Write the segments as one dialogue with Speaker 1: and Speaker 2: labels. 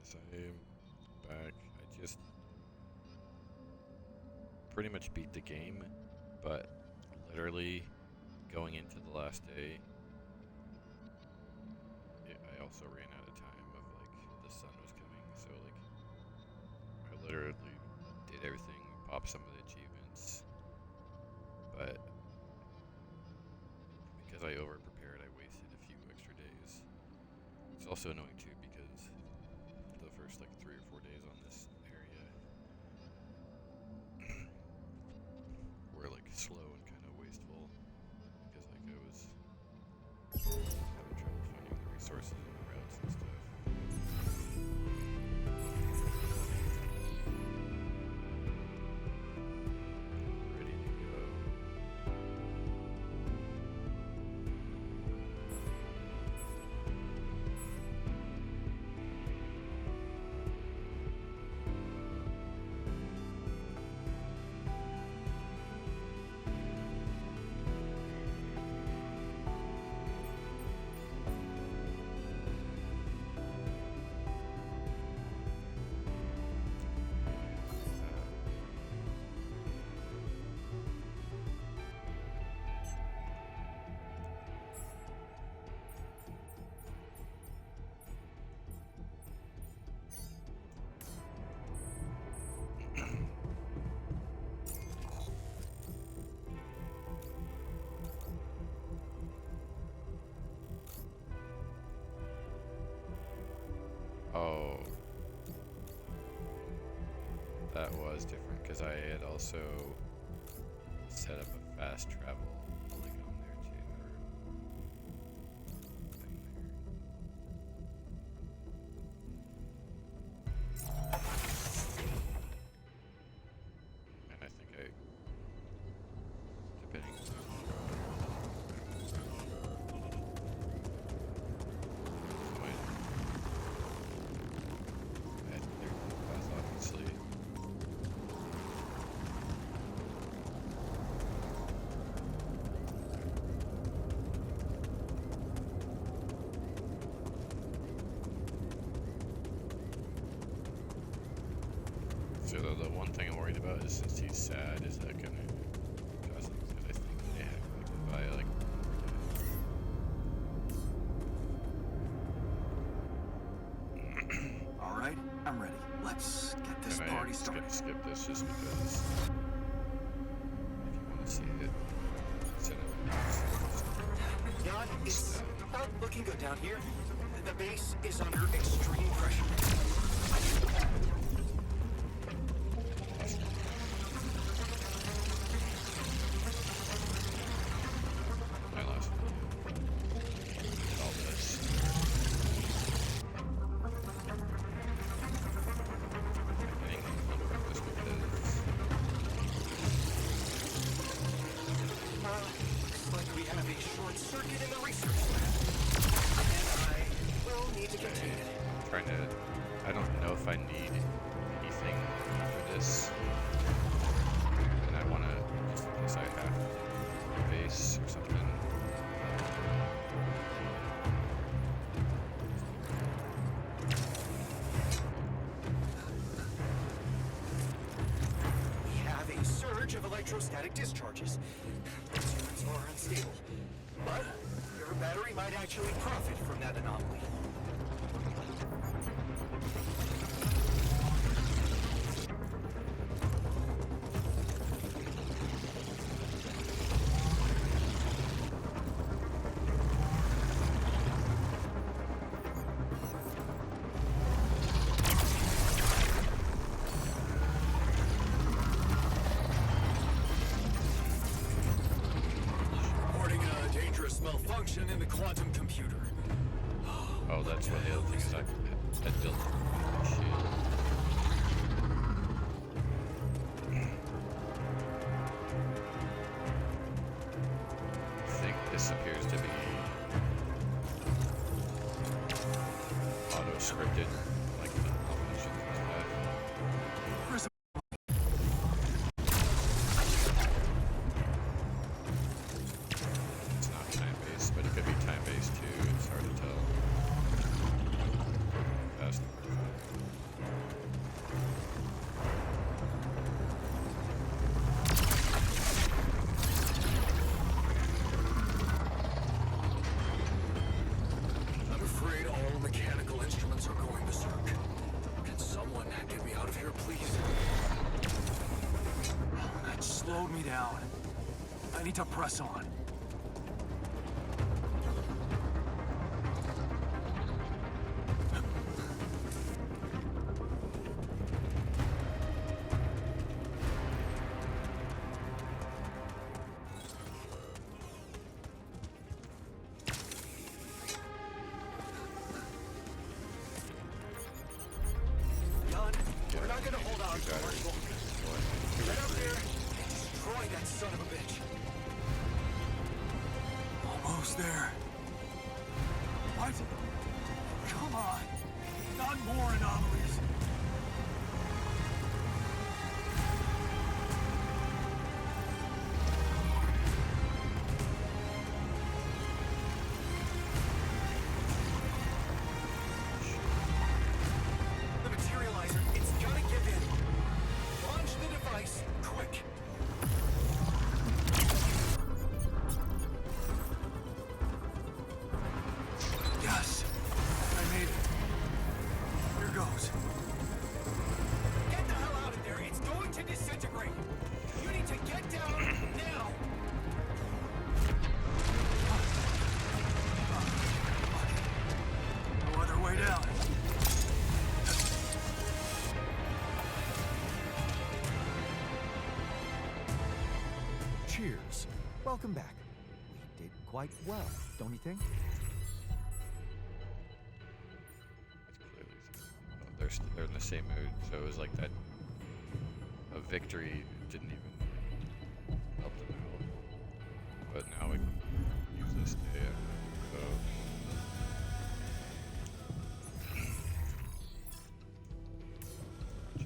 Speaker 1: Yes, I am back. I just pretty much beat the game, but literally going into the last day, I also ran out of time of the sun was coming, so I literally did everything, popped some of the achievements, but because I over prepared, I wasted a few extra days. It's also annoying too because the first 3 or 4 days on this area were slow and kind of wasteful because I was having trouble finding the resources and the routes and stuff. Ready to go. Oh, that was different because I had also set up a fast travel on there too. And I think depending on obviously. So the one thing I'm worried about is since he's sad, is that gonna cause because I think they have to buy
Speaker 2: All right, I'm ready. Let's get this party started.
Speaker 1: I'm just gonna skip this just because if you want to see it, send it.
Speaker 2: Jan, it's not looking good down here. The base is under extreme pressure.
Speaker 1: I lost all this. Getting this because
Speaker 2: Looks like we have a short circuit in the research lab. And I will need to continue.
Speaker 1: I'm trying to. I don't know if I need anything for this, and I want to just in case I have a base or something.
Speaker 2: We have a surge of electrostatic discharges. These units are unstable, but your battery might actually profit from that anomaly. Reporting a dangerous malfunction in the quantum computer.
Speaker 1: Oh, that's what the other thing is. I built a shield. I think this appears to be auto-scripted, like the missions and stuff. It's not time-based, but it could be time-based too. It's hard to tell. Fast.
Speaker 2: Operator, please.
Speaker 3: That slowed me down. I need to press on.
Speaker 2: Jan, we're not gonna hold on to Marshall. Get up there and destroy that son of a bitch.
Speaker 3: Almost there. What? Come on. Not more anomalies.
Speaker 2: The materializer, it's gotta give in. Launch the device, quick.
Speaker 3: Yes. I made it. Here goes.
Speaker 2: Get the hell out of there. It's going to disintegrate. You need to get down now.
Speaker 3: No other way down.
Speaker 4: Cheers. Welcome back. We did quite well, don't you think?
Speaker 1: It's clearly they're in the same mood, so it was like that. A victory didn't even help them out. But now we can use this to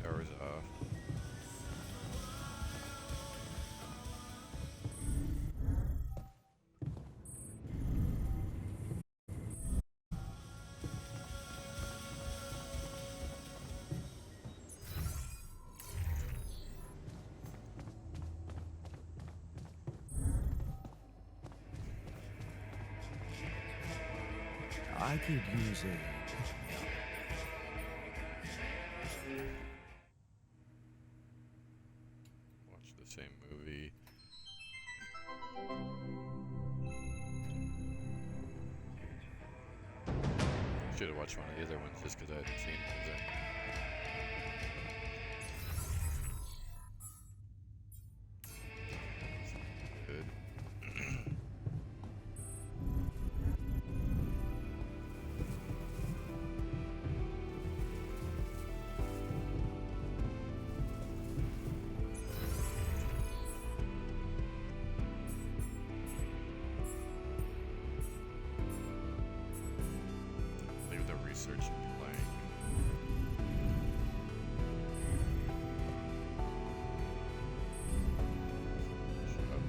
Speaker 1: showers off.
Speaker 4: I could use a...
Speaker 1: Watch the same movie. Should have watched one of the other ones just because I hadn't seen it. Good. Leave the research blank. Shut up.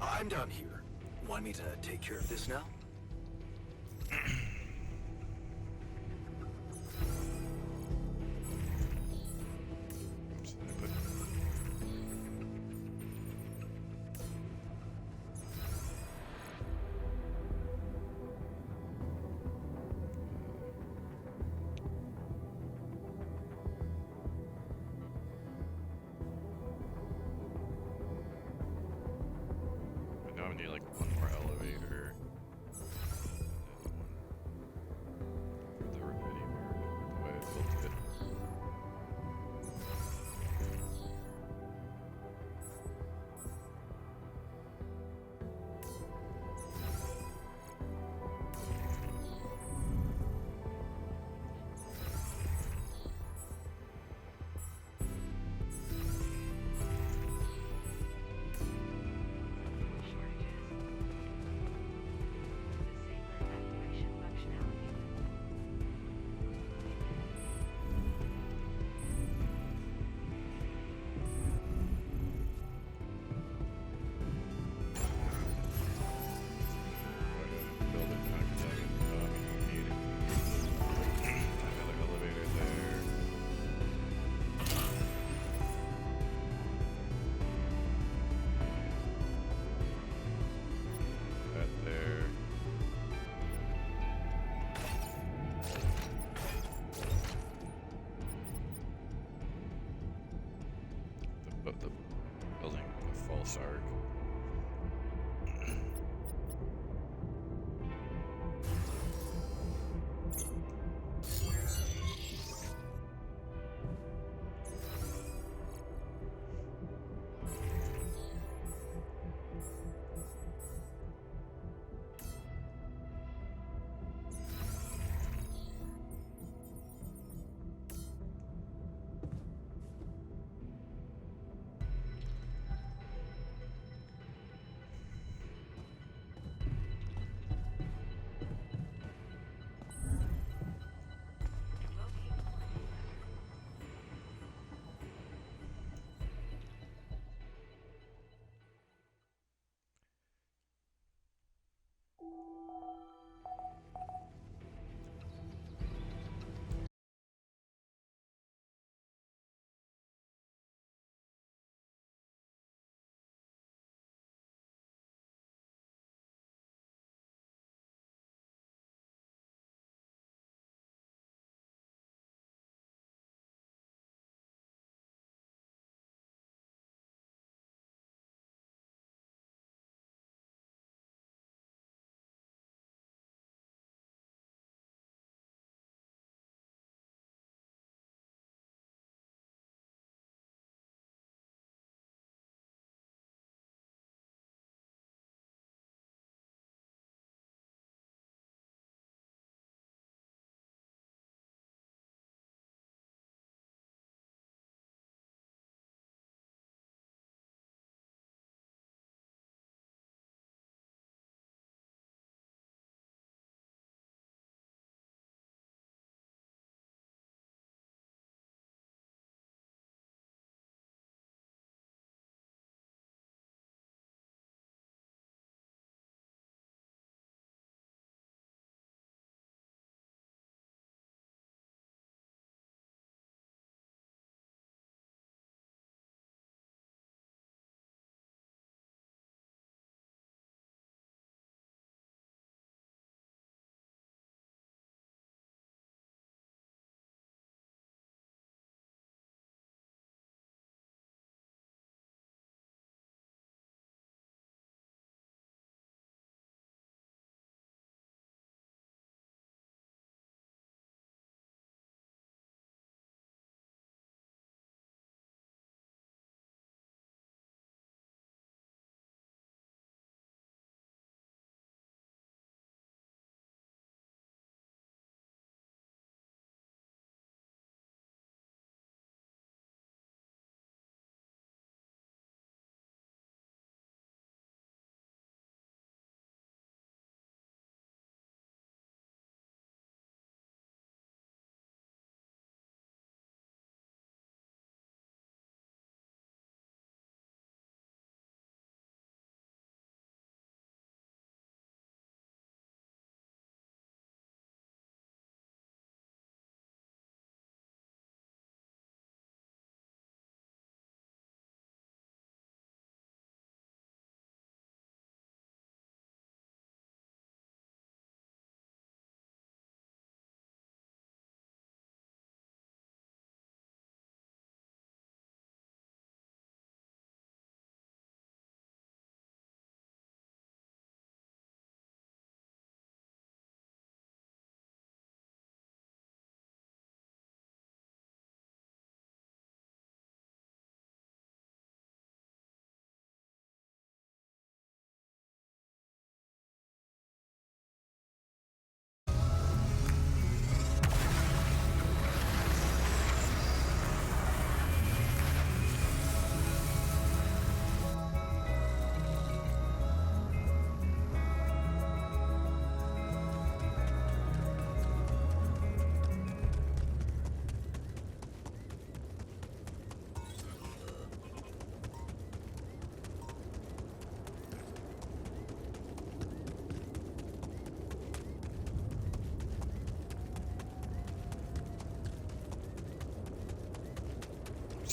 Speaker 2: I'm done here. Want me to take care of this now?
Speaker 1: Oops, I put would need like one more elevator. And then one for the ready work, the way I built it. Build it kind of I need another elevator there. That there. The building a false arc.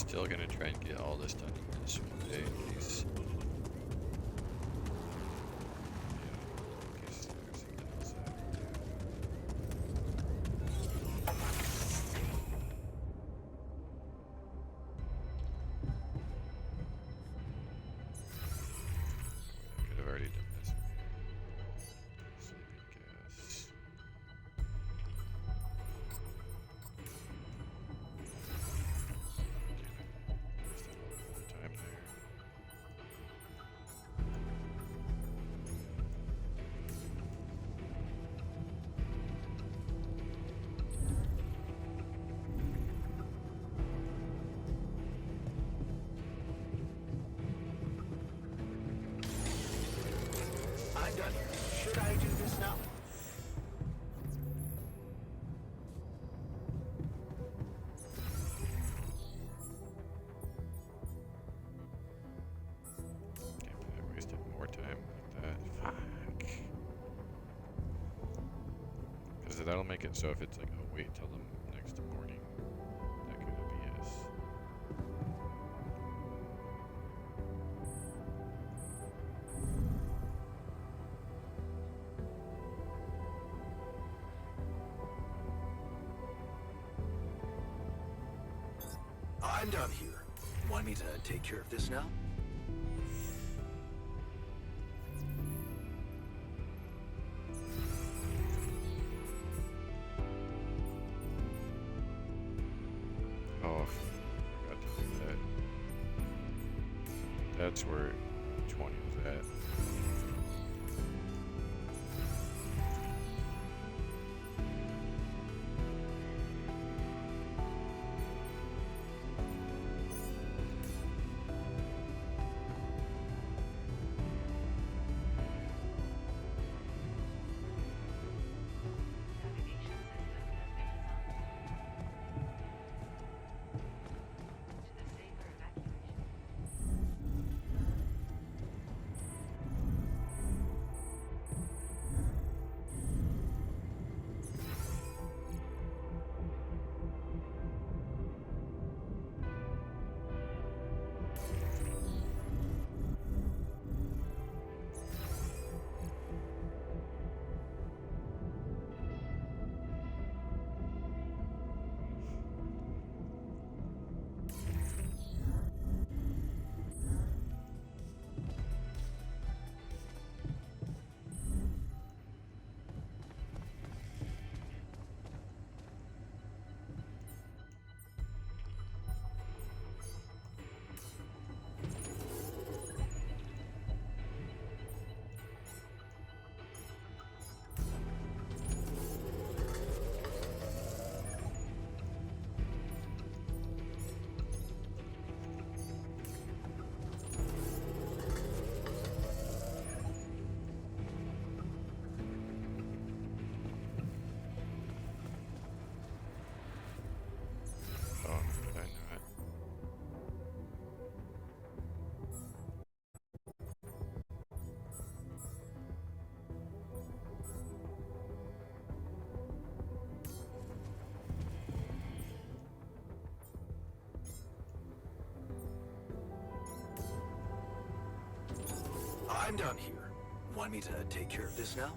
Speaker 1: still gonna try and get all this done in this one day in case. In case there's something else I have to do. I could have already done this. Sleeping gas. Wasted a little bit of time there.
Speaker 2: I'm done here. Should I do this now?
Speaker 1: Can't believe I wasted more time like that. Fuck. Because that'll make it so if it's like, oh, wait till the next morning, that could be BS.
Speaker 2: I'm done here. Want me to take care of this now?
Speaker 1: Oh, forgot to do that. That's where 20 was at. Oh, did I not?
Speaker 2: I'm done here. Want me to take care of this now?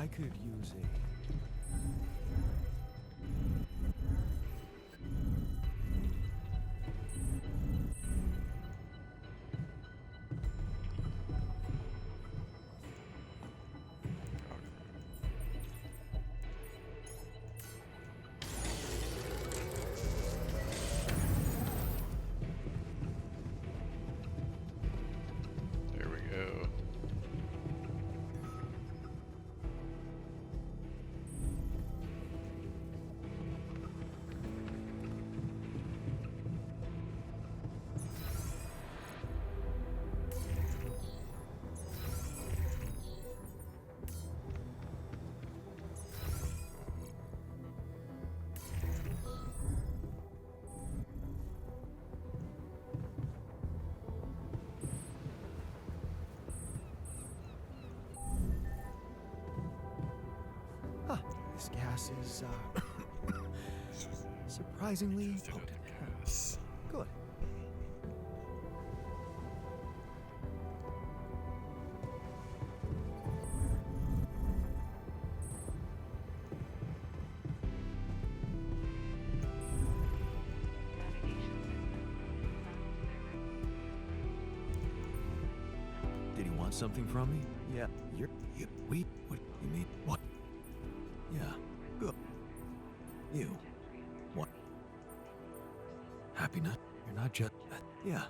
Speaker 4: I could use a...
Speaker 1: There we go.
Speaker 4: Huh, this gas is, surprisingly
Speaker 1: Just another
Speaker 4: potent.
Speaker 1: gas.
Speaker 4: Good. Did he want something from me? Yeah. What you mean? What? Yeah. Good. You. What? Happiness? You're not just... yeah.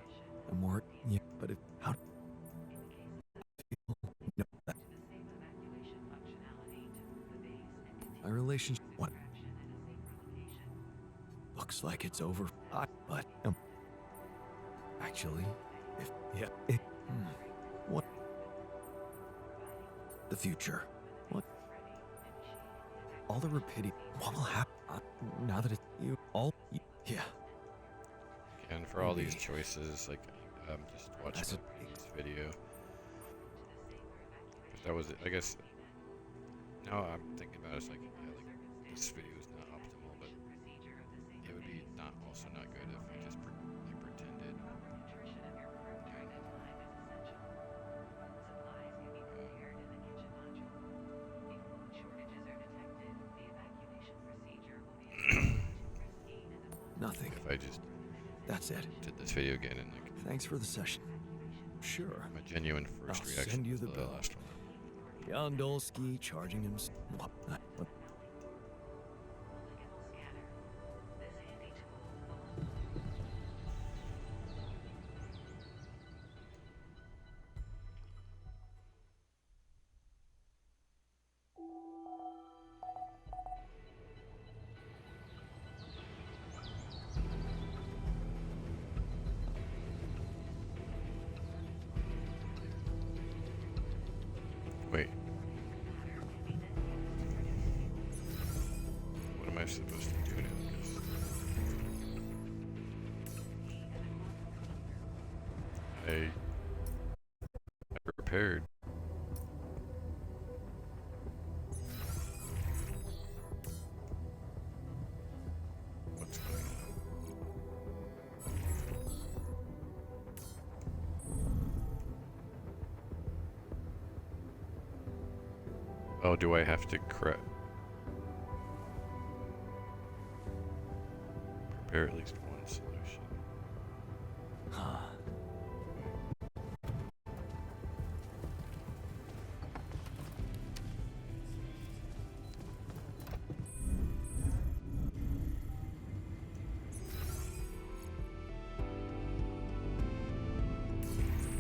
Speaker 4: I'm more... yeah. But if... how... no, that... my relationship... what? Looks like it's over. But... actually... if... yeah... what? The future. What? All the rapidity. What will happen? Now that it's you... all... yeah.
Speaker 1: And for all these
Speaker 4: Maybe.
Speaker 1: choices, like, just watching
Speaker 4: That's
Speaker 1: the previous video. 'Cause that was, I guess, now I'm thinking about it, it's like, yeah, like, this video is not optimal, but it would be not also not good if we just pretended.
Speaker 4: Nothing.
Speaker 1: If I just
Speaker 4: That's it.
Speaker 1: did this video again and like
Speaker 4: Thanks for the session. Sure.
Speaker 1: my genuine first
Speaker 4: I'll
Speaker 1: reaction
Speaker 4: send you
Speaker 1: to
Speaker 4: the
Speaker 1: the
Speaker 4: bill.
Speaker 1: last one.
Speaker 4: Yondolski charging him... what?
Speaker 1: Wait. What am I supposed to do now? I prepared. What's going on? Oh, do I have to prepare at least one solution?
Speaker 4: Huh.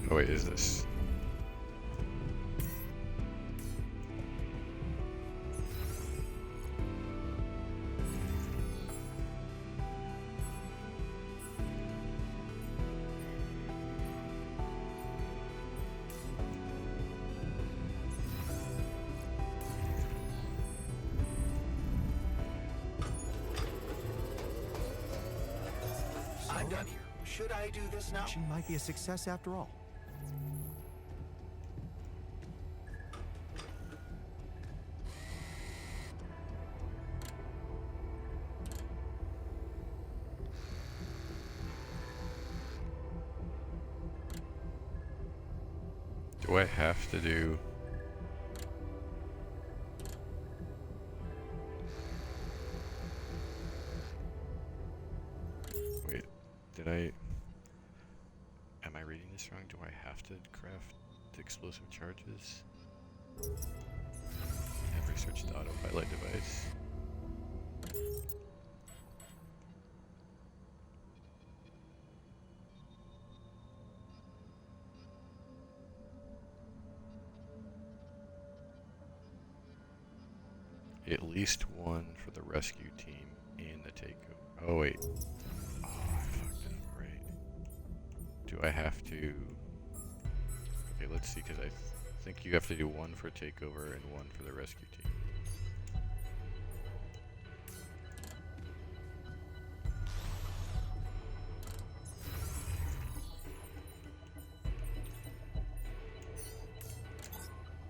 Speaker 1: Oh wait, is this?
Speaker 2: I'm done here. Should I do this now?
Speaker 4: She might be a success after all.
Speaker 1: Do I have to do? this wrong? Do I have to craft explosive charges? Have researched the autopilot device. At least one for the rescue team and the takeover. Oh wait. Oh, I fucked up, right. Do I have to... Okay, let's see, because I think you have to do one for takeover and one for the rescue team.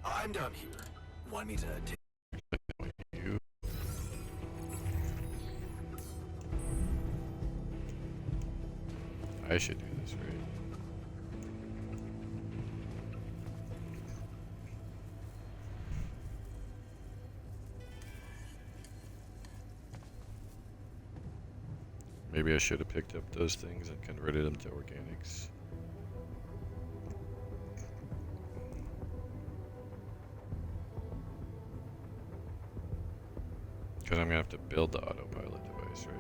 Speaker 2: I'm done here. Want me to take...
Speaker 1: You. I should do this, right? Maybe I should have picked up those things and converted them to organics. Because I'm going to have to build the autopilot device, right?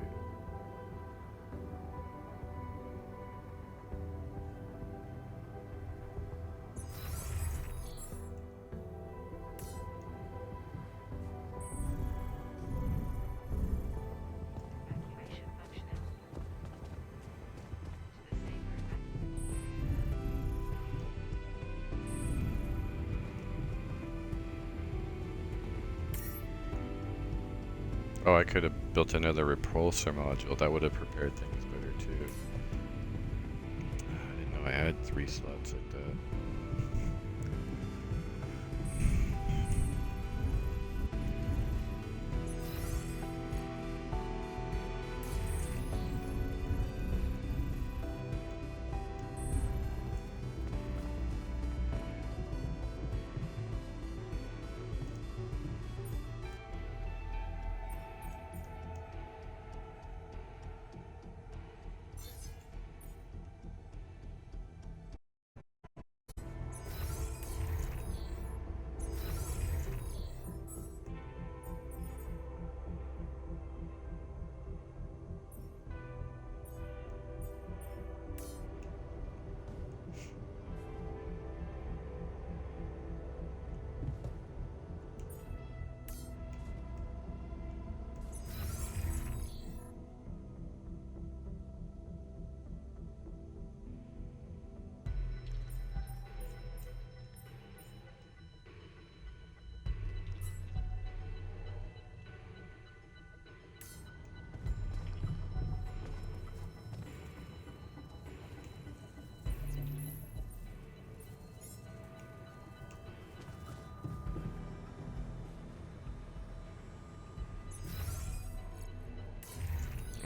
Speaker 1: Oh, I could have built another repulsor module. That would have prepared things better too. I didn't know I had 3 slots like that.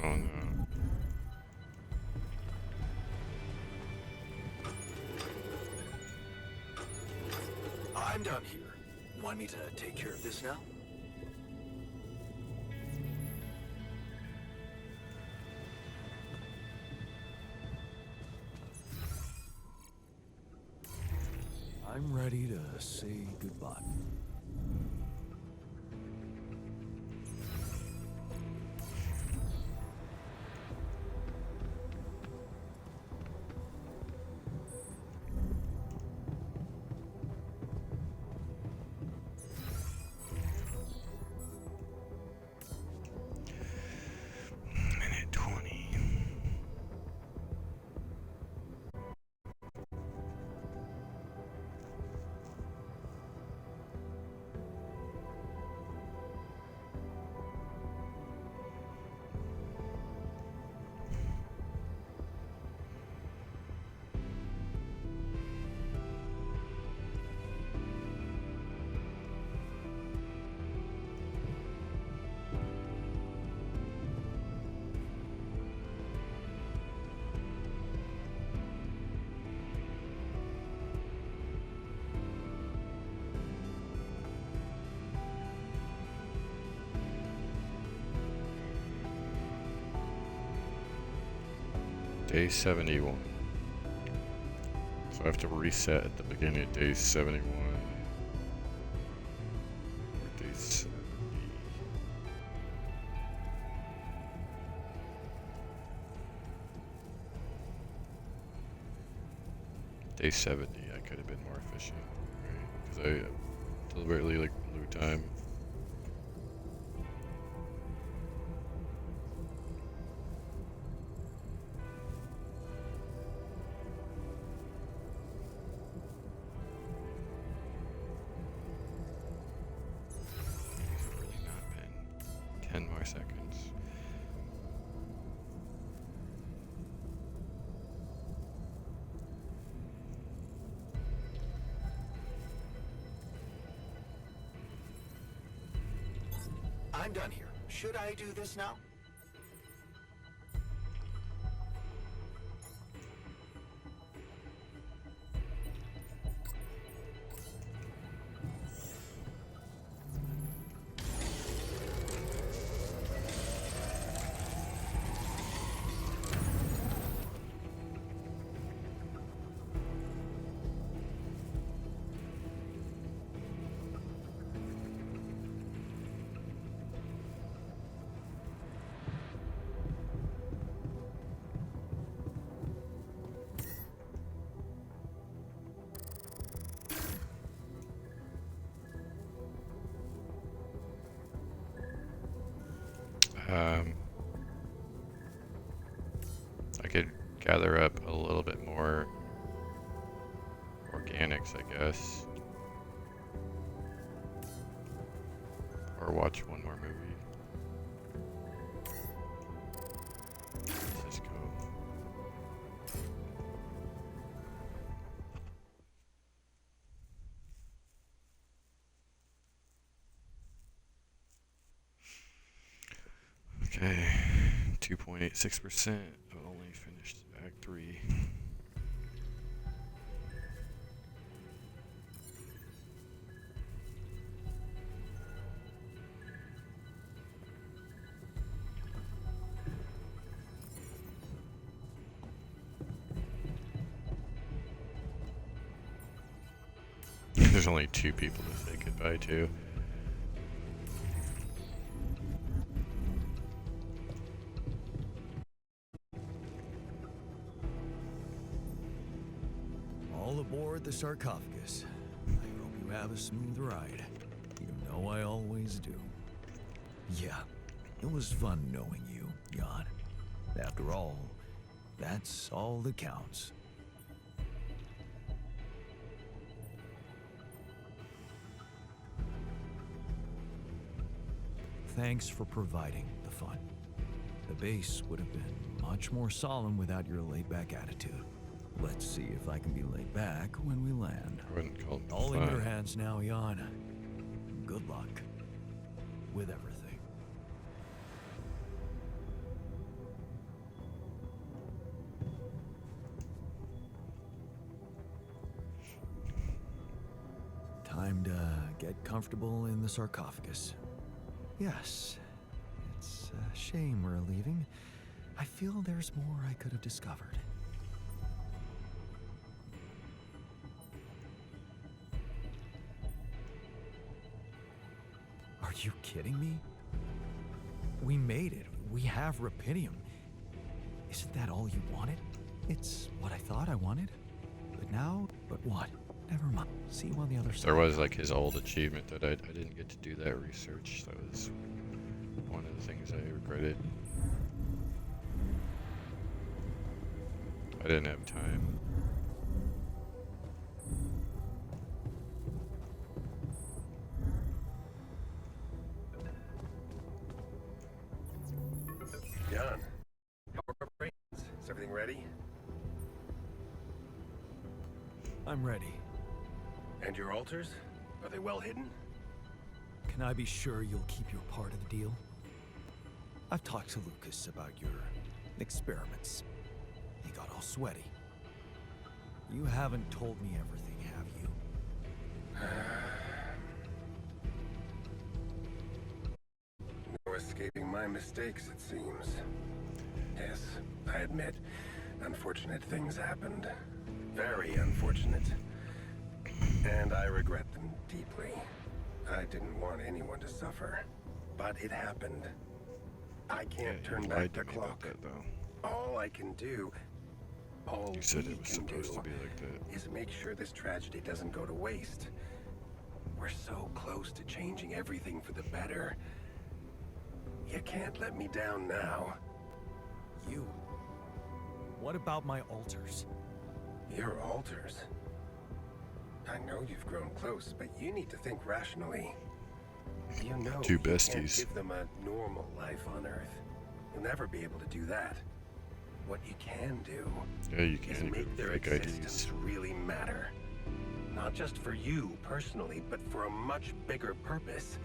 Speaker 1: Oh no.
Speaker 2: I'm done here. Want me to take care of this now?
Speaker 4: I'm ready to say goodbye.
Speaker 1: Minute 20. Day 71. So I have to reset at the beginning of day 71. Or day 70. Day 70, I could have been more efficient, right? Because I deliberately like blew time. These have really not been 10 more seconds.
Speaker 2: I'm done here. Should I do this now?
Speaker 1: I could gather up a little bit more organics, I guess. Or watch one more movie. Let's just go. Okay, 2.86%. I've only finished Act 3. There's only 2 people to say goodbye to.
Speaker 4: All aboard the sarcophagus. I hope you have a smooth ride. You know I always do. Yeah, it was fun knowing you, Jan. After all, that's all that counts. Thanks for providing the fun. The base would have been much more solemn without your laid-back attitude. Let's see if I can be laid back when we land.
Speaker 1: I wouldn't call it
Speaker 4: All
Speaker 1: fun.
Speaker 4: in your hands now, Jan. Good luck with everything. Time to get comfortable in the sarcophagus. Yes, it's a shame we're leaving. I feel there's more I could have discovered. Are you kidding me? We made it. We have Rapinium. Isn't that all you wanted? It's what I thought I wanted. But now, but what? Never mind. See you on the other side.
Speaker 1: There was like his old achievement that I didn't get to do that research. That was one of the things I regretted. I didn't have time.
Speaker 5: Jan, power brains. Is everything ready?
Speaker 4: I'm ready.
Speaker 5: And your altars? Are they well hidden?
Speaker 4: Can I be sure you'll keep your part of the deal? I've talked to Lucas about your experiments. He got all sweaty. You haven't told me everything, have you?
Speaker 5: No escaping my mistakes, it seems. Yes, I admit, unfortunate things happened. Very unfortunate. And I regret them deeply. I didn't want anyone to suffer. But it happened. I can't turn back the
Speaker 1: to me about
Speaker 5: clock.
Speaker 1: that, though.
Speaker 5: All I can do, all
Speaker 1: You said
Speaker 5: we
Speaker 1: it was
Speaker 5: can
Speaker 1: supposed to
Speaker 5: do,
Speaker 1: be like that.
Speaker 5: is make sure this tragedy doesn't go to waste. We're so close to changing everything for the better. You can't let me down now.
Speaker 4: You. What about my altars?
Speaker 5: Your altars. I know you've grown close, but you need to think rationally. You know
Speaker 1: Two
Speaker 5: you can't
Speaker 1: besties.
Speaker 5: give them a normal life on Earth. You'll never be able to do that. What you can do
Speaker 1: Yeah, you
Speaker 5: is
Speaker 1: can give
Speaker 5: make their
Speaker 1: fake
Speaker 5: existence
Speaker 1: IDs.
Speaker 5: really matter. Not just for you personally, but for a much bigger purpose.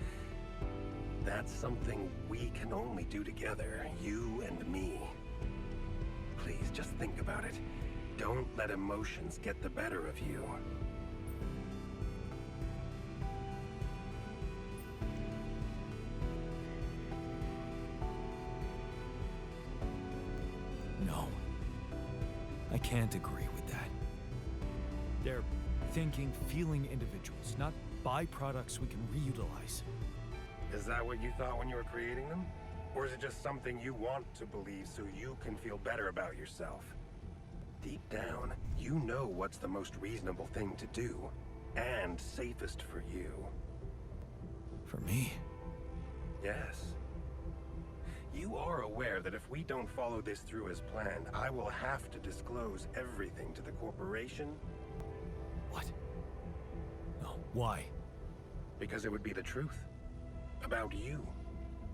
Speaker 5: That's something we can only do together, you and me. Please, just think about it. Don't let emotions get the better of you.
Speaker 4: No. I can't agree with that. They're thinking, feeling individuals, not byproducts we can reutilize.
Speaker 5: Is that what you thought when you were creating them? Or is it just something you want to believe so you can feel better about yourself? Deep down, you know what's the most reasonable thing to do, and safest for you.
Speaker 4: For me?
Speaker 5: Yes. You are aware that if we don't follow this through as planned, I will have to disclose everything to the corporation?
Speaker 4: What? No, why?
Speaker 5: Because it would be the truth. About you.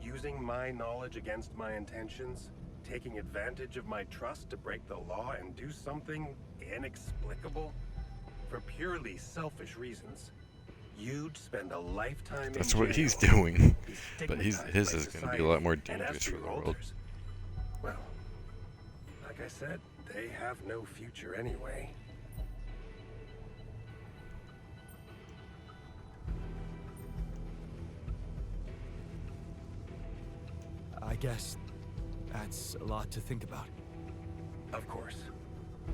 Speaker 5: Using my knowledge against my intentions, taking advantage of my trust to break the law and do something inexplicable for purely selfish reasons. You'd spend a lifetime
Speaker 1: That's
Speaker 5: in
Speaker 1: what he's
Speaker 5: jail,
Speaker 1: doing.
Speaker 5: be
Speaker 1: But his
Speaker 5: stigmatized by
Speaker 1: is going to be a lot more
Speaker 5: society, and
Speaker 1: dangerous
Speaker 5: as
Speaker 1: for
Speaker 5: your
Speaker 1: the world.
Speaker 5: alters, well, like I said, they have no future anyway.
Speaker 4: I guess that's a lot to think about.
Speaker 5: Of course.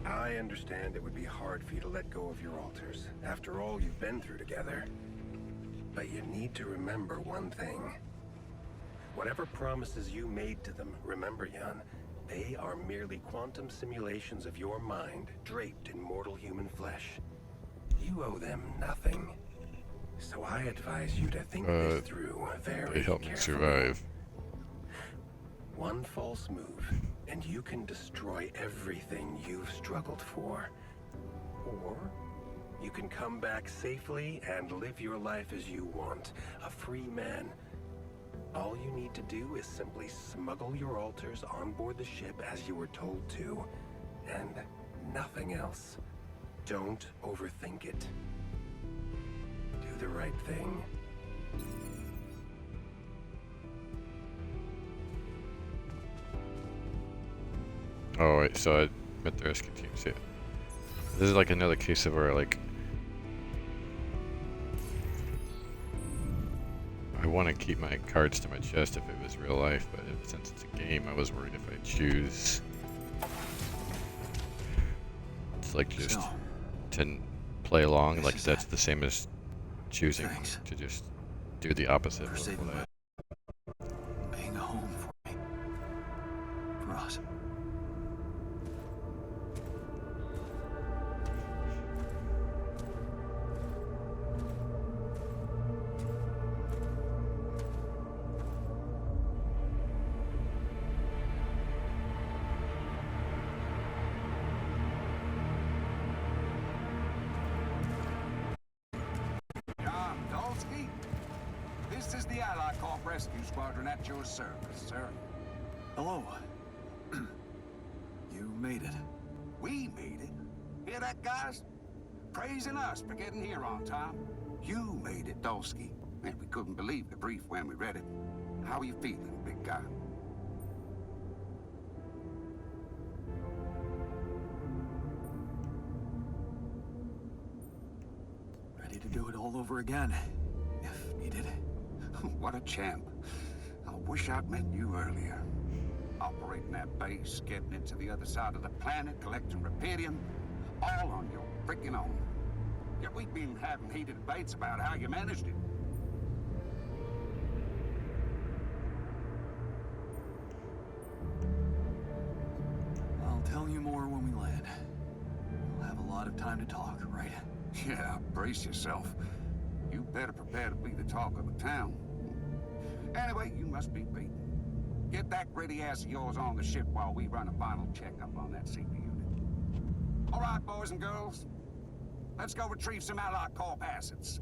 Speaker 5: I understand it would be hard for you to let go of your altars, after all you've been through together. But you need to remember one thing. Whatever promises you made to them, remember, Jan, they are merely quantum simulations of your mind, draped in mortal human flesh. You owe them nothing. So I advise you to think this through very
Speaker 1: They helped me
Speaker 5: carefully.
Speaker 1: survive.
Speaker 5: One false move, and you can destroy everything you've struggled for. Or you can come back safely and live your life as you want, a free man. All you need to do is simply smuggle your altars on board the ship as you were told to, and nothing else. Don't overthink it. Do the right thing.
Speaker 1: Oh, wait, so I met the rescue team. See, this is like another case of where, like, I want to keep my cards to my chest if it was real life, but since it's a game, I was worried if I choose. It's like just
Speaker 3: So,
Speaker 1: to play along,
Speaker 3: this
Speaker 1: like
Speaker 3: is
Speaker 1: that's
Speaker 3: it.
Speaker 1: the same as choosing
Speaker 3: Thanks
Speaker 1: to just do the opposite
Speaker 3: for
Speaker 1: of
Speaker 3: saving
Speaker 1: what I
Speaker 3: being a home for me. For us.
Speaker 6: John Dolsky, this is the Allied Corp Rescue Squadron at your service, sir.
Speaker 3: Hello. You made it.
Speaker 6: We made it. Hear that, guys? Praising us for getting here on time. You made it, Dolsky. And we couldn't believe the brief when we read it. How are you feeling, big guy?
Speaker 3: Ready to do it all over again, if needed.
Speaker 6: What a champ. I wish I'd met you earlier. Operating that base, getting it to the other side of the planet, collecting Repedium. all on your freaking own. Yet we've been having heated debates about how you managed it.
Speaker 3: I'll tell you more when we land. We'll have a lot of time to talk, right?
Speaker 6: Yeah, brace yourself. You better prepare to be the talk of the town. Anyway, you must be beaten. Get that gritty ass of yours on the ship while we run a final checkup on that CP unit. All right, boys and girls. Let's go retrieve some Allied Corp assets.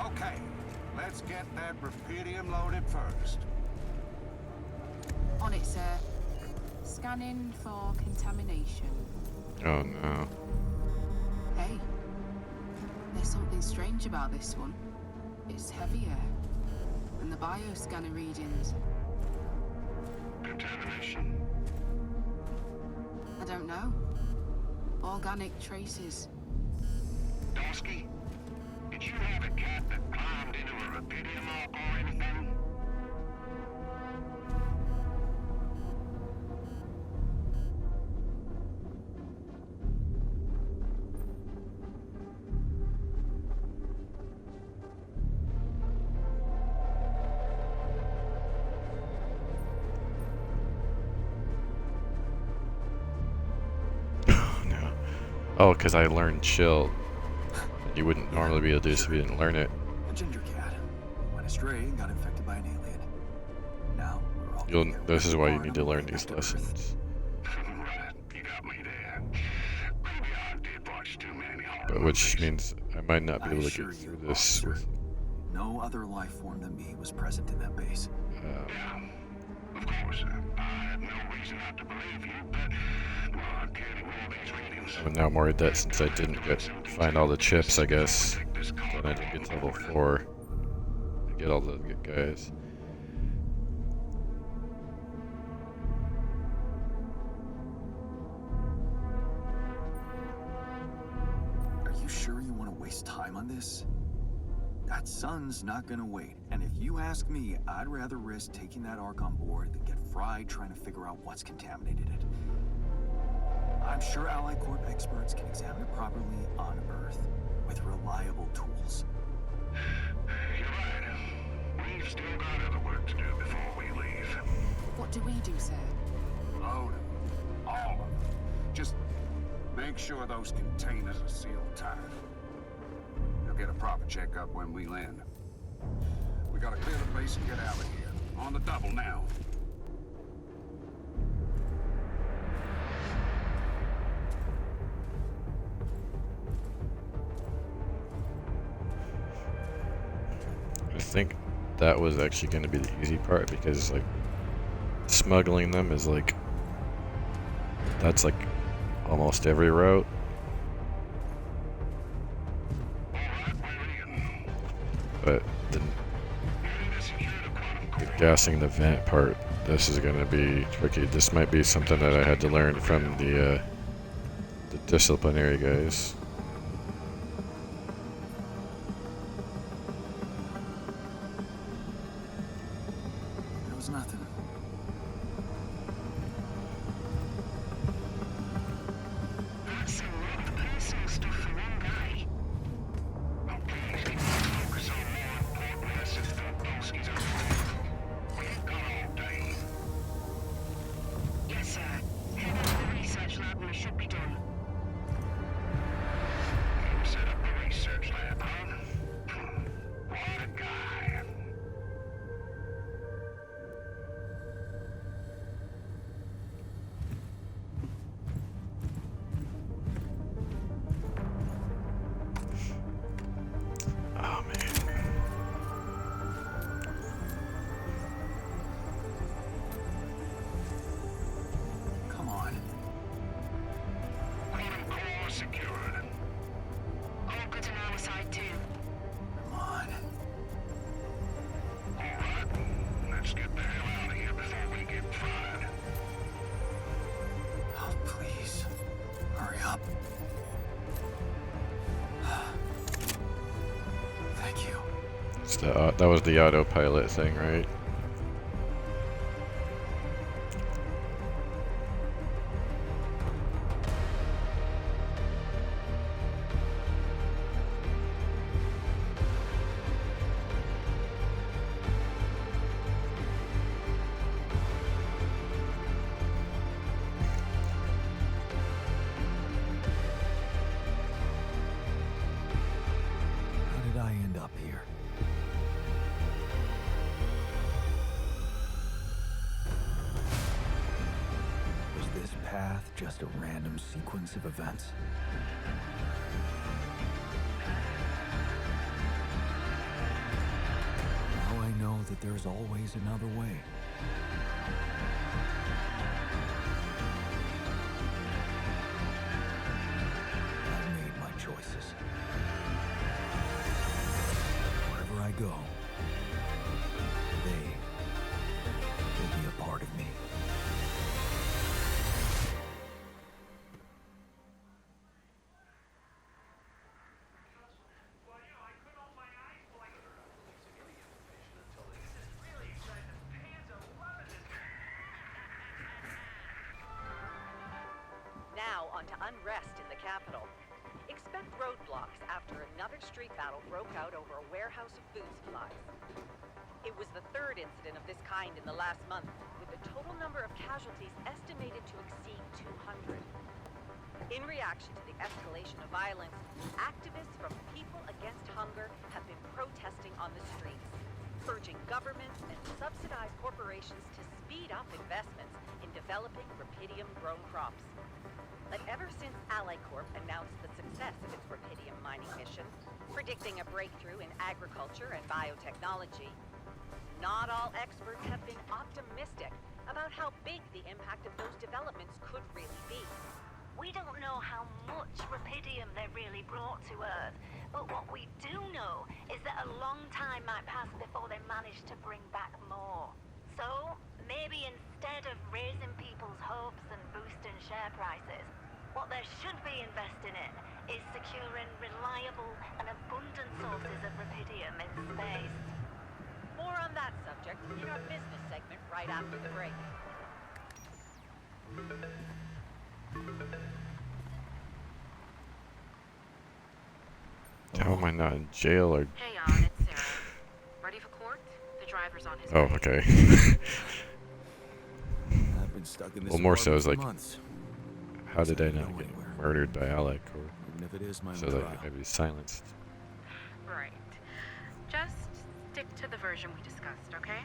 Speaker 6: Okay, let's get that rubidium loaded first.
Speaker 7: On it, sir. Scanning for contamination.
Speaker 1: Oh no.
Speaker 7: Hey, there's something strange about this one. It's heavier than the bioscanner readings.
Speaker 6: Contamination?
Speaker 7: I don't know. Organic traces.
Speaker 6: Dosky, did you have a cat that climbed into a rubidium arc or anything?
Speaker 1: No. Oh, because I learned chill. You wouldn't normally be able to do this if you didn't learn it.
Speaker 3: A ginger cat. Went astray and got infected by an alien. Now, we're all
Speaker 1: You'll.
Speaker 3: together
Speaker 1: This is
Speaker 3: with
Speaker 1: why you
Speaker 3: Barn
Speaker 1: need to
Speaker 3: and
Speaker 1: learn
Speaker 3: we're
Speaker 1: these
Speaker 3: back to Earth.
Speaker 1: lessons.
Speaker 6: Right, you got me there. Maybe I did watch too many horror
Speaker 1: But which
Speaker 6: movies.
Speaker 1: means I might not be
Speaker 3: I
Speaker 1: able to
Speaker 3: assure
Speaker 1: get through
Speaker 3: you,
Speaker 1: this
Speaker 3: officer,
Speaker 1: with.
Speaker 3: no other life form than me was present in that base.
Speaker 6: Yeah, of course. I have no reason not to believe you, but well, I'm getting all these readings.
Speaker 1: I'm now more at that since I didn't find all the chips, I guess. Then I didn't get to level 4 to get all the good guys.
Speaker 3: Are you sure you want to waste time on this? That sun's not gonna wait, and if you ask me, I'd rather risk taking that arc on board than get fried trying to figure out what's contaminated it. I'm sure Allied Corp experts can examine it properly on Earth with reliable tools.
Speaker 6: You're right. We've still got other work to do before we leave.
Speaker 7: What do we do, sir?
Speaker 6: Load them. All of them. Just make sure those containers are sealed tight. You'll get a proper checkup when we land. We gotta clear the base and get out of here. On the double now.
Speaker 1: I think that was actually going to be the easy part because, like, smuggling them is like. That's like almost every route. But the gassing the vent part, this is going to be tricky. This might be something that I had to learn from the disciplinary guys.
Speaker 3: There was nothing.
Speaker 6: That's a lot of personal stuff for one guy. Okay, focus on more important lessons than Bosky's own. We've got all day.
Speaker 7: Yes, sir. Head to the research lab and we should be done.
Speaker 6: You set up a research lab, huh? What a guy.
Speaker 1: that was the autopilot thing, right?
Speaker 4: How did I end up here? Was this path just a random sequence of events? Now I know that there's always another way. I've made my choices. Wherever I go, they will be a part of me.
Speaker 8: Now onto unrest in the capital. Expect roadblocks after another street battle broke out over a warehouse of food supplies. It was the third incident of this kind in the last month, with the total number of casualties estimated to exceed 200. In reaction to the escalation of violence, activists from People Against Hunger have been protesting on the streets, urging governments and subsidized corporations to speed up investments in developing rubidium-grown crops. But ever since AliCorp announced the success of its rubidium mining mission, predicting a breakthrough in agriculture and biotechnology, not all experts have been optimistic about how big the impact of those developments could really be.
Speaker 9: We don't know how much rubidium they really brought to Earth, but what we do know is that a long time might pass before they manage to bring back more. So, maybe instead of raising people's hopes and boosting share prices, what they should be investing in is securing reliable and abundant sources of rubidium in space.
Speaker 8: More on that subject in our business segment right after the break.
Speaker 1: How am I not in jail or?
Speaker 10: Hey, Jan, it's Sarah. Ready for court? The driver's on his
Speaker 1: Oh,
Speaker 10: way.
Speaker 1: okay.
Speaker 4: I've been stuck in this
Speaker 1: Well, more so
Speaker 4: apartment
Speaker 1: is
Speaker 4: for
Speaker 1: like,
Speaker 4: months.
Speaker 1: how did I
Speaker 4: Don't
Speaker 1: not
Speaker 4: go
Speaker 1: get
Speaker 4: anywhere.
Speaker 1: murdered by AliCorp?
Speaker 4: Even if it is my
Speaker 1: So
Speaker 4: own
Speaker 1: that
Speaker 4: trial.
Speaker 1: maybe silenced.
Speaker 10: Right. Just stick to the version we discussed, okay?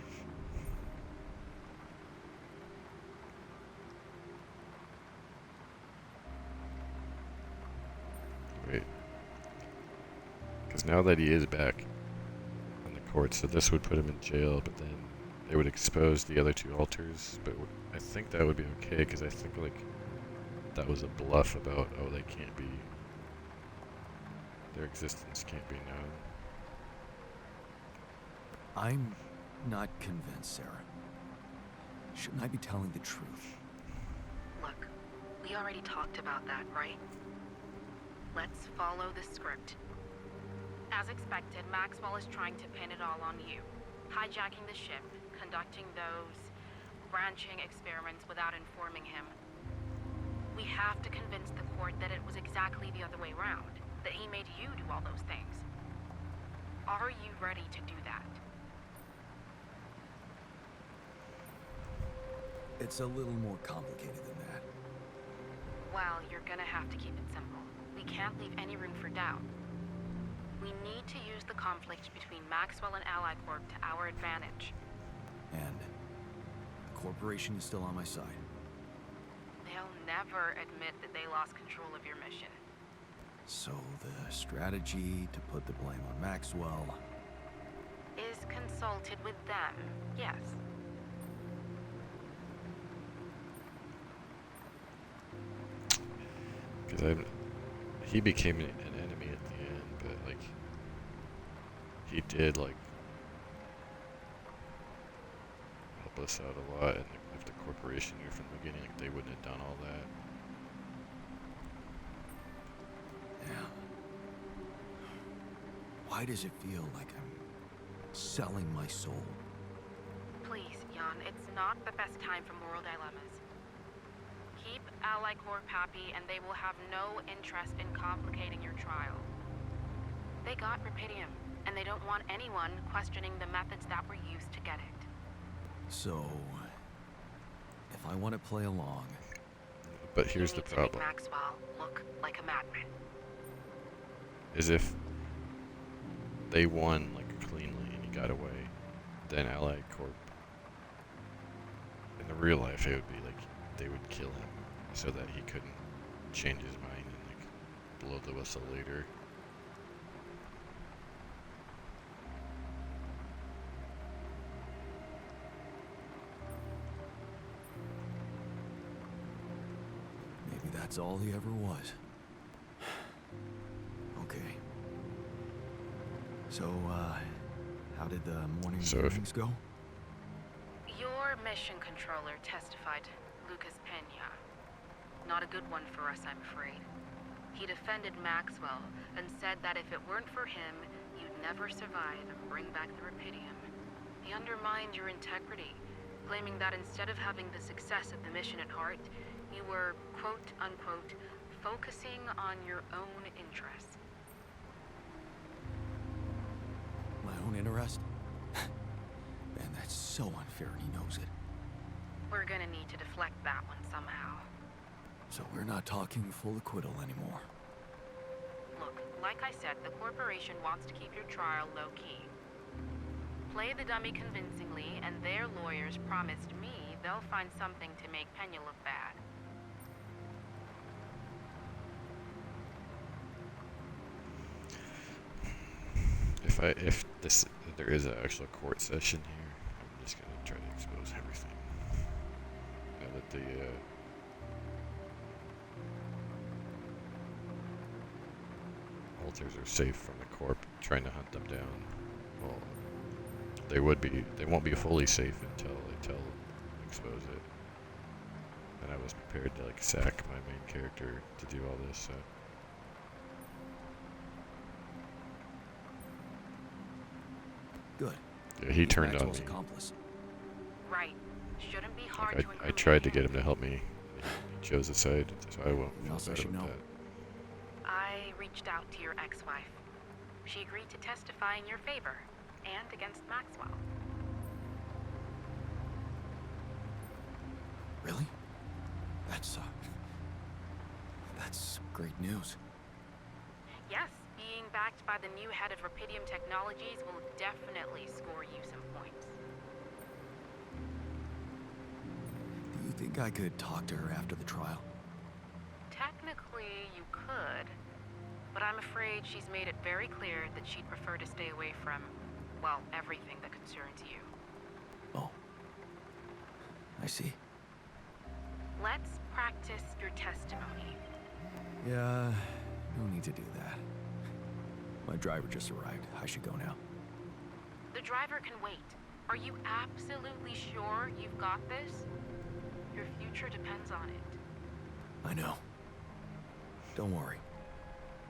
Speaker 1: Wait. Because now that he is back on the court, so this would put him in jail, but then they would expose the other two alters. But I think that would be okay, because I think like that was a bluff about, oh, they can't be, their existence can't be known.
Speaker 4: I'm not convinced, Sarah. Shouldn't I be telling the truth?
Speaker 10: Look, we already talked about that, right? Let's follow the script. As expected, Maxwell is trying to pin it all on you. Hijacking the ship, conducting those branching experiments without informing him. We have to convince the court that it was exactly the other way around, that he made you do all those things. Are you ready to do that?
Speaker 4: It's a little more complicated than that.
Speaker 10: Well, you're gonna have to keep it simple. We can't leave any room for doubt. We need to use the conflict between Maxwell and AliCorp to our advantage.
Speaker 4: And the corporation is still on my side.
Speaker 10: They'll never admit that they lost control of your mission.
Speaker 4: So the strategy to put the blame on Maxwell.
Speaker 10: Is consulted with them, yes.
Speaker 1: Because he became an enemy at the end, but like he did like help us out a lot, and if the corporation knew from the beginning, like, they wouldn't have done all that.
Speaker 4: Yeah. Why does it feel like I'm selling my soul.
Speaker 10: Please, Jan, it's not the best time for moral dilemmas. Keep Ally Corp happy and they will have no interest in complicating your trial. They got Rapidium, and they don't want anyone questioning the methods that were used to get it.
Speaker 4: So, if I want to play along...
Speaker 1: But here's the
Speaker 10: You need to make
Speaker 1: problem.
Speaker 10: Maxwell look like a madman.
Speaker 1: Is if they won like cleanly and he got away, then Allied Corp, in the real life, it would be like they would kill him so that he couldn't change his mind and like blow the whistle later.
Speaker 4: Maybe that's all he ever was. Okay. So, how did the morning meetings go?
Speaker 10: Your mission controller testified, Lucas Pena. Not a good one for us, I'm afraid. He defended Maxwell and said that if it weren't for him, you'd never survive and bring back the Rapidium. He undermined your integrity, claiming that instead of having the success of the mission at heart, you were, quote-unquote, focusing on your own interests.
Speaker 4: My own interest? Man, that's so unfair and he knows it.
Speaker 10: We're gonna need to deflect that one somehow.
Speaker 4: So we're not talking full acquittal anymore.
Speaker 10: Look, like I said, the corporation wants to keep your trial low-key. Play the dummy convincingly, and their lawyers promised me they'll find something to make Pena look bad.
Speaker 1: If there is an actual court session here, I'm just gonna try to expose everything. Now that the alters are safe from the corp trying to hunt them down, well, they won't be fully safe until expose it. And I was prepared to like sack my main character to do all this. So.
Speaker 4: Good.
Speaker 1: Yeah, he turned on
Speaker 4: Maxwell's
Speaker 1: me.
Speaker 4: accomplice.
Speaker 10: Right. Shouldn't be hard
Speaker 1: Like,
Speaker 10: to
Speaker 1: I
Speaker 10: incriminate
Speaker 1: tried to
Speaker 10: him.
Speaker 1: get him to help me. He chose a side, so I won't
Speaker 4: What else I
Speaker 1: feel bad
Speaker 4: should
Speaker 1: about
Speaker 4: know?
Speaker 1: that.
Speaker 10: I reached out to your ex-wife. She agreed to testify in your favor, and against Maxwell.
Speaker 4: Really? That's great news.
Speaker 10: Yes, being backed by the new head of Rapidium Technologies will definitely score you some points.
Speaker 4: Do you think I could talk to her after the trial?
Speaker 10: Technically, you could, but I'm afraid she's made it very clear that she'd prefer to stay away from, well, everything that concerns you.
Speaker 4: Oh. I see.
Speaker 10: Let's practice your testimony.
Speaker 4: Yeah, no need to do that. My driver just arrived. I should go now.
Speaker 10: The driver can wait. Are you absolutely sure you've got this? Your future depends on it.
Speaker 4: I know. Don't worry.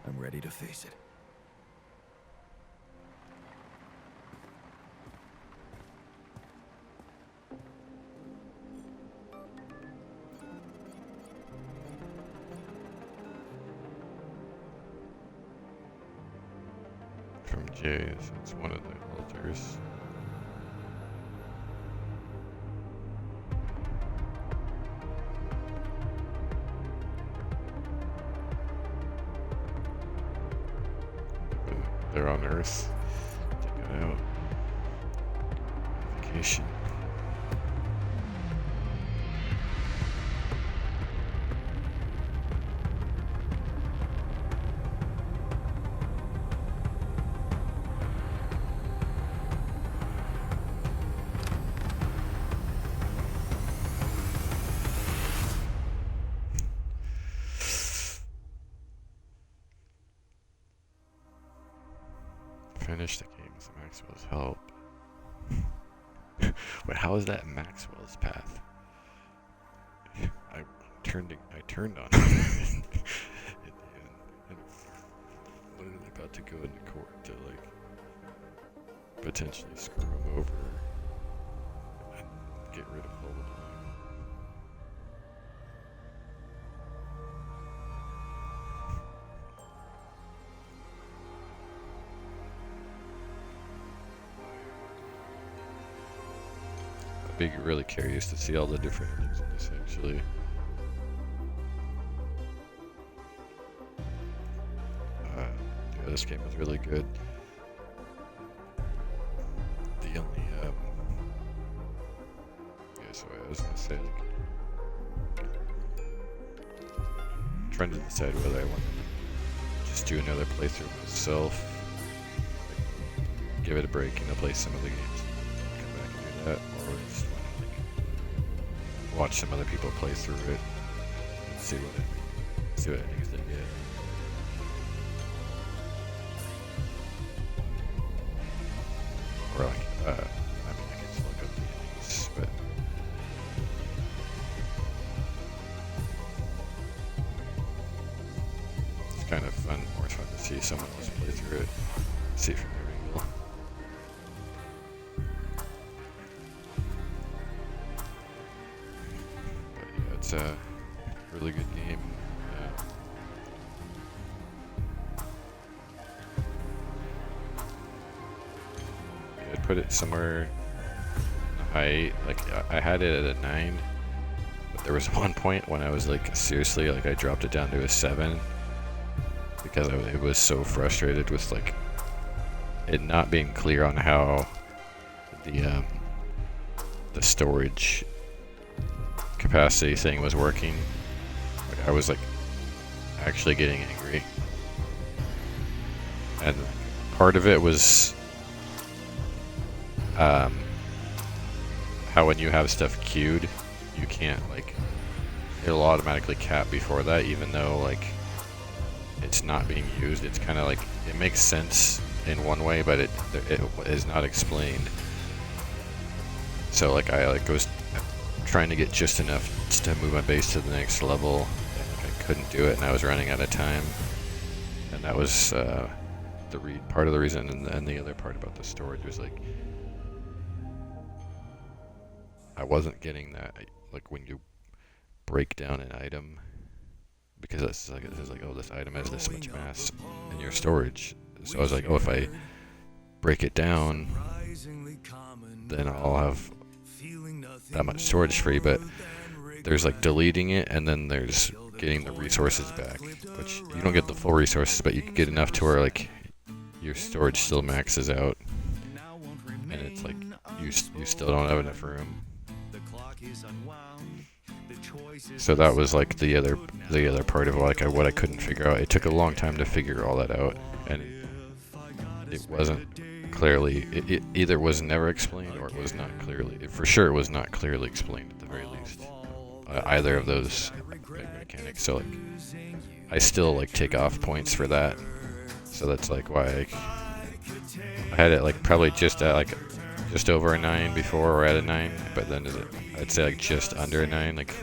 Speaker 4: I'm ready to face it.
Speaker 1: From Jay, so it's one of the alters. They're on Earth. They got out. Vacation. Finish the game with Maxwell's help. Wait, how is that Maxwell's path? I turned on him. and what are they about to go into court to like potentially screw them over and get rid of Hullabaloo. I'd be really curious to see all the different things in this actually. Yeah, this game is really good. The only yeah, so I was gonna say, like, trying to decide whether I want to just do another playthrough myself, like, give it a break, play some of the games, come back and do that, or just want to, like, watch some other people play through it and see what endings they get. Or like, I mean, I can just look up the endings, but it's kind of fun, more fun to see someone else play through it, see from their angle. But yeah, it's a really good game. I'd put it somewhere in the high 8. Like, I had it at a 9, but there was one point when I was like, seriously, like, I dropped it down to a 7 because it was so frustrated with, like, it not being clear on how the storage capacity thing was working. Like, I was like actually getting angry, and part of it was how when you have stuff queued, you can't, like, it'll automatically cap before that, even though, like, it's not being used. It's kind of like, it makes sense in one way, but it is not explained. So, like, I was trying to get just enough to move my base to the next level, and, like, I couldn't do it, and I was running out of time, and that was part of the reason. And the other part about the storage was, like, I wasn't getting that, like, when you break down an item, because it's like, oh, this item has this much mass in your storage. So I was like, oh, if I break it down, then I'll have that much storage free. But there's, like, deleting it, and then there's getting the resources back, which you don't get the full resources, but you can get enough to where, like, your storage still maxes out, and it's like you still don't have enough room. So that was, like, the other part of, like, what I couldn't figure out. It took a long time to figure all that out, and it wasn't clearly, it either was never explained or it was not clearly, for sure it was not clearly explained at the very least, either of those mechanics. So, like, I still, like, take off points for that. So that's, like, why I had it, like, probably just at, like, just over a 9 before, or at a 9, but then I'd say, like, just under a 9, like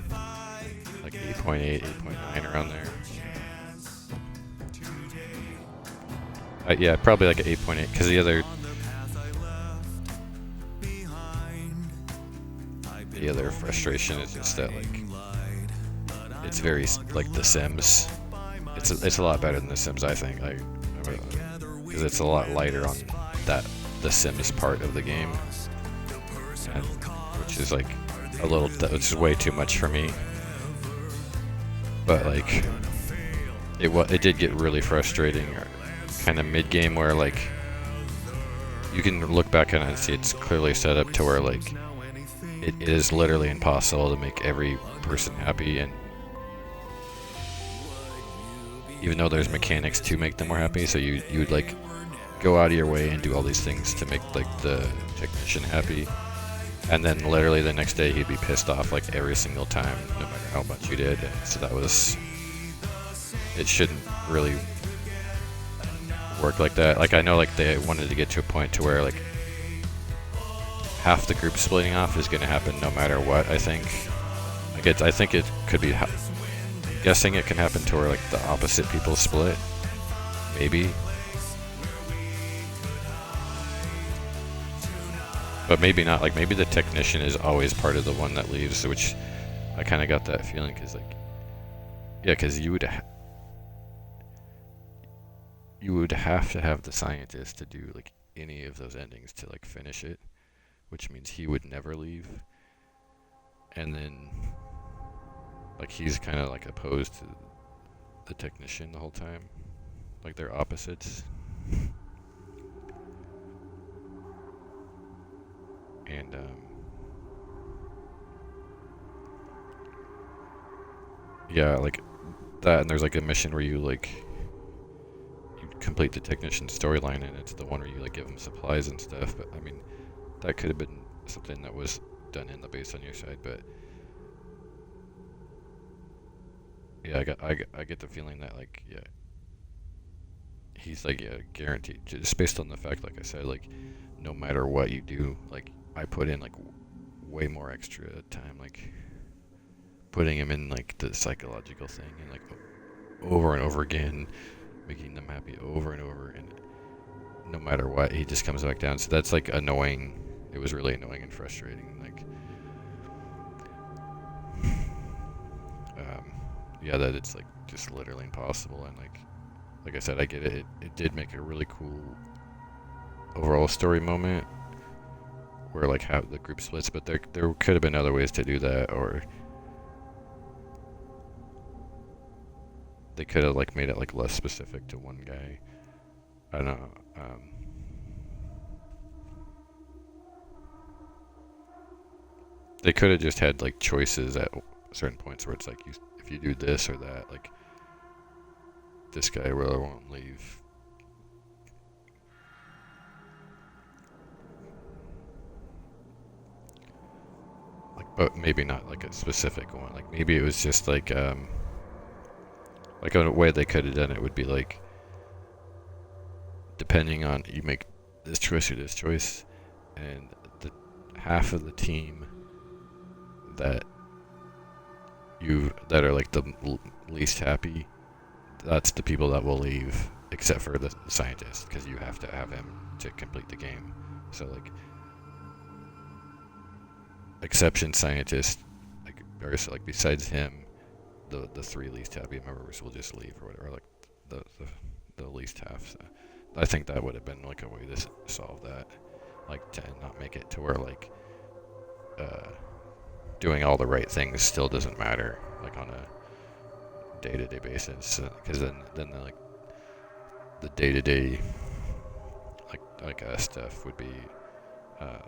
Speaker 1: 8.8, 8.9, around there. Yeah, probably like an 8.8, because the other frustration is just that, like, it's very, like, The Sims. It's a lot better than The Sims, I think, like, because it's a lot lighter on the Sims part of the game, and, which is, like, which is way too much for me. But, like, it did get really frustrating, kind of mid-game, where, like, you can look back on it and see it's clearly set up to where, like, it is literally impossible to make every person happy, and even though there's mechanics to make them more happy, so you'd, like, go out of your way and do all these things to make, like, the technician happy, and then literally the next day he'd be pissed off, like, every single time, no matter how much you did. And so it shouldn't really work like that. Like, I know, like, they wanted to get to a point to where, like, half the group splitting off is going to happen no matter what. I think it could be, guessing it can happen to where, like, the opposite people split, maybe. But maybe not. Like, maybe the technician is always part of the one that leaves, which I kind of got that feeling, because, like, yeah, because you would have to have the scientist to do, like, any of those endings to, like, finish it, which means he would never leave. And then, like, he's kind of, like, opposed to the technician the whole time. Like, they're opposites. And, yeah, like, that, and there's, like, a mission where you, like, you complete the technician's storyline, and it's the one where you, like, give him supplies and stuff, but, I mean, that could have been something that was done in the base on your side, but, yeah, I get the feeling that, like, yeah, he's, like, yeah, guaranteed, just based on the fact, like I said, like, no matter what you do, like, I put in, like, way more extra time, like, putting him in, like, the psychological thing, and, like, over and over again, making them happy over and over, and no matter what, he just comes back down. So that's, like, annoying. It was really annoying and frustrating, like, yeah, that it's, like, just literally impossible, and, like I said, I get it. It did make a really cool overall story moment, where, like, how the group splits, but there could have been other ways to do that, or they could have, like, made it, like, less specific to one guy. I don't know. They could have just had, like, choices at certain points where it's like, if you do this or that, like, this guy really won't leave. But maybe not, like, a specific one. Like, maybe it was just, like a way they could have done it would be, like, depending on, you make this choice or this choice, and the half of the team that are, like, the least happy, that's the people that will leave, except for the scientist, because you have to have him to complete the game. So, like, exception scientist, like, or so, like, besides him, the three least happy members will just leave, or whatever, like, the least half. So I think that would have been, like, a way to solve that, like, to not make it to where, like, doing all the right things still doesn't matter, like, on a day-to-day basis, because then like, the day-to-day, like stuff would be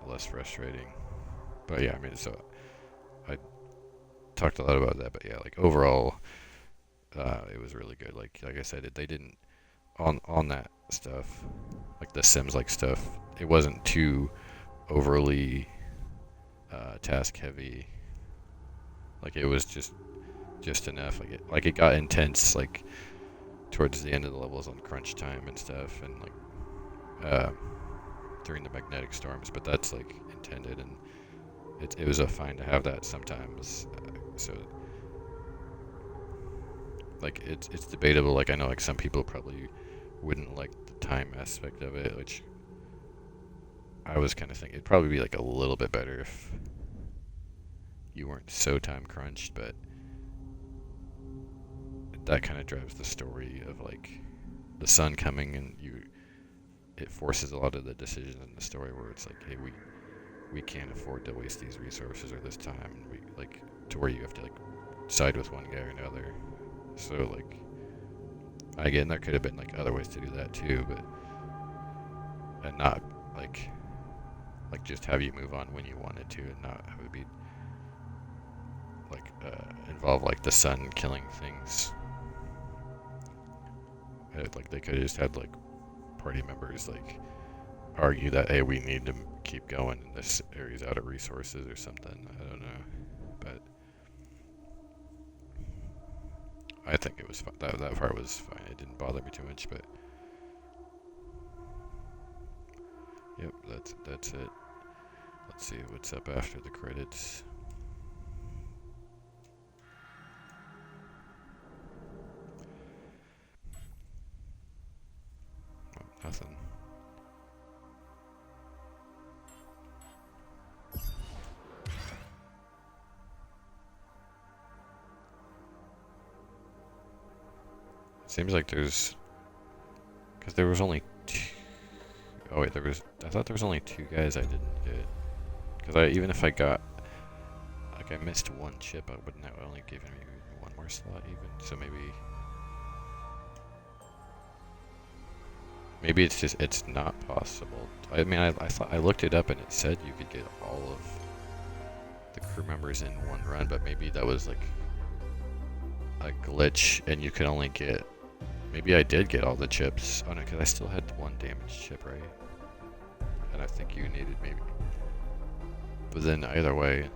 Speaker 1: less frustrating. But yeah, I mean, so I talked a lot about that, but yeah, like, overall, it was really good. Like I said, they didn't on that stuff, like the Sims like stuff. It wasn't too overly task heavy. Like, it was just enough. Like it got intense, like, towards the end of the levels on crunch time and stuff, and, like, during the magnetic storms. But that's, like, intended, and it was fine to have that sometimes. So, like, it's debatable. Like, I know, like, some people probably wouldn't like the time aspect of it, which I was kind of thinking it'd probably be, like, a little bit better if you weren't so time crunched, but that kind of drives the story of, like, the sun coming, and it forces a lot of the decisions in the story where it's like, hey, we can't afford to waste these resources or this time, and we, like, to where you have to, like, side with one guy or another. So, like, again, there could have been, like, other ways to do that too, but, and not, like just have you move on when you wanted to, and not have it be, like, involve, like, the sun killing things. Like, they could have just had, like, party members, like, argue that, hey, we need to keep going, and this area's out of resources or something. I don't know, but I think it was fine. That part was fine. It didn't bother me too much, but yep, that's it. Let's see what's up after the credits. Oh, nothing. Seems like there's, because there was only two. Oh wait, I thought there was only 2 guys I didn't get. Because even if I got, like I missed 1 chip, wouldn't that only give me 1 more slot even? So maybe it's just, it's not possible. I mean, I thought, I looked it up and it said you could get all of the crew members in 1 run, but maybe that was like a glitch and you could only get, maybe I did get all the chips. Oh no, because I still had 1 damaged chip, right? And I think you needed maybe. But then either way,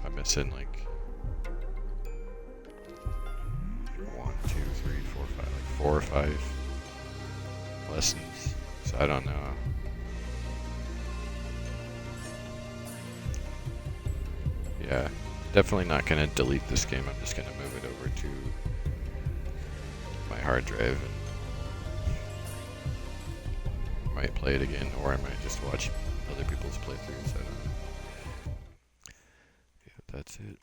Speaker 1: I'm missing like 1, 2, 3, 4, 5, like 4 or 5 lessons. So I don't know. Yeah, definitely not gonna delete this game. I'm just gonna move it over to my hard drive and might play it again, or I might just watch other people's playthroughs. I don't know. Yeah, that's it.